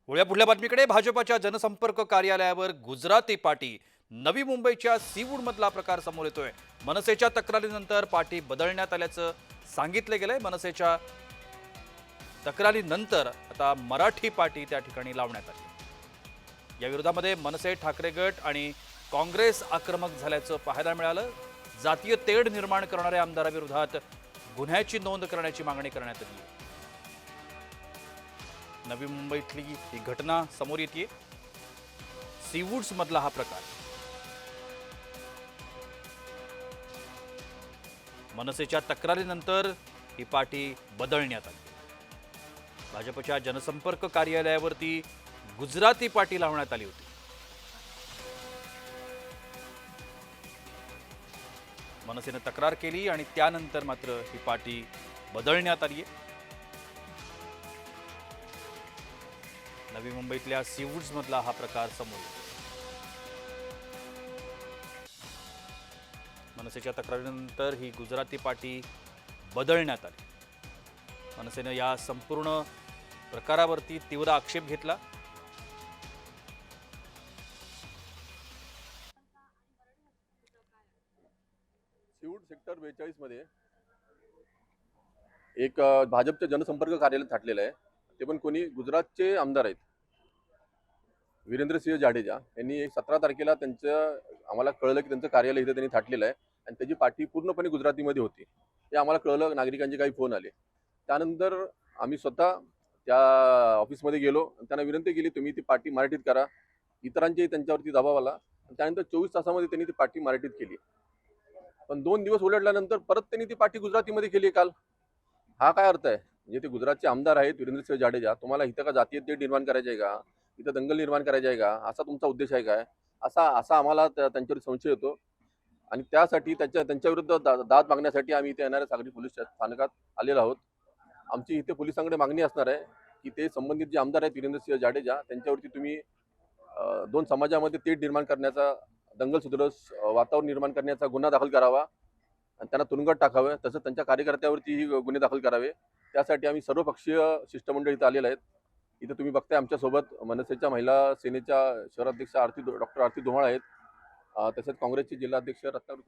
पुढल्या बातमीकडे भाजपच्या जनसंपर्क कार्यालयावर गुजराती पाटी नवी मुंबईच्या सीवूड मधला प्रकार समोर येतोय। मनसेच्या तक्रारीनंतर पाटी बदलण्यात आल्याचं सांगितले गेलंय। मनसेच्या तक्रारीनंतर आता मराठी पाटी त्या ठिकाणी लावण्यात आली। या विरोधामध्ये मनसे, ठाकरे गट आणि काँग्रेस आक्रमक झाल्याचं पाहायला मिळालं। जातीय तेढ निर्माण करणाऱ्या आमदाराविरोधात गुन्ह्याची नोंद करण्याची मागणी करण्यात आली आहे। नवी मुंबईतली ही घटना समोर येते। सीवूड्स मधला हा प्रकार। मनसेच्या तक्रारीनंतर ही पाटी बदलण्यात आली। भाजपच्या जनसंपर्क कार्यालयावरती गुजराती पाटी लावण्यात आली होती। मनसेने तक्रार केली आणि त्यानंतर मात्र ही पाटी बदलण्यात आली आहे। नवी मुंबईतल्या सीवूड्स मधला हा प्रकार समोर येतो। मनसेच्या तक्रारीनंतर ही गुजराती पाटी बदलण्यात आली। मनसेने या संपूर्ण प्रकारावरती तीव्र आक्षेप घेतला। सीवूड सेक्टर 42 मध्ये एक भाजपच्या जनसंपर्क कार्यालय थाटलेलं आहे। ते पण कोणी गुजरातचे आमदार आहेत, वीरेंद्रसिंह जाडेजा यांनी 17 तारखेला आम्हाला कळलं की त्यांचं कार्यालय इथे त्यांनी थाटलेलं आहे आणि त्याची पाठी पूर्णपणे गुजरातीमध्ये होती। हे आम्हाला कळलं, नागरिकांचे काही फोन आले। त्यानंतर आम्ही स्वतः त्या ऑफिसमध्ये गेलो आणि त्यांना विनंती केली, तुम्ही ती पाठी मराठीत करा। इतरांचे त्यांच्यावरती दबाव आला। त्यानंतर 24 तासामध्ये त्यांनी ती पाठी मराठीत केली। पण 2 दिवस उलटल्यानंतर परत त्यांनी ती पाठी गुजरातीमध्ये केली काल। हा काय अर्थ आहे? म्हणजे ते गुजरातचे आमदार आहेत वीरेंद्रसिंह जाडेजा, तुम्हाला इथं का जातीय तेढ निर्माण करायची आहे का? इथं दंगल निर्माण करायची आहे का? असा तुमचा उद्देश आहे काय? असा असा आम्हाला त्यांच्यावर संशय येतो आणि त्यासाठी त्यांच्याविरुद्ध दाद मागण्यासाठी आम्ही इथे येणाऱ्या सागरी पोलीस स्थानकात आलेलो आहोत। आमची इथे पोलिसांकडे मागणी असणार आहे की ते संबंधित जे आमदार आहेत वीरेंद्रसिंह जाडेजा त्यांच्यावरती तुम्ही दोन समाजामध्ये तेढ निर्माण करण्याचा, दंगल सदृश वातावरण निर्माण करण्याचा गुन्हा दाखल करावा आणि त्यांना तुरुंगात टाकावे। तसंच त्यांच्या कार्यकर्त्यावरतीही गुन्हे दाखल करावे। त्यासाठी आम्ही सर्वपक्षीय शिष्टमंडळ इथं आलेलं आहेत। इथं तुम्ही बघताय आमच्यासोबत मनसेच्या महिला सेनेच्या शहराध्यक्ष डॉक्टर आरती धुमाळ आहेत, तसेच काँग्रेसचे जिल्हाध्यक्ष रत्नाकर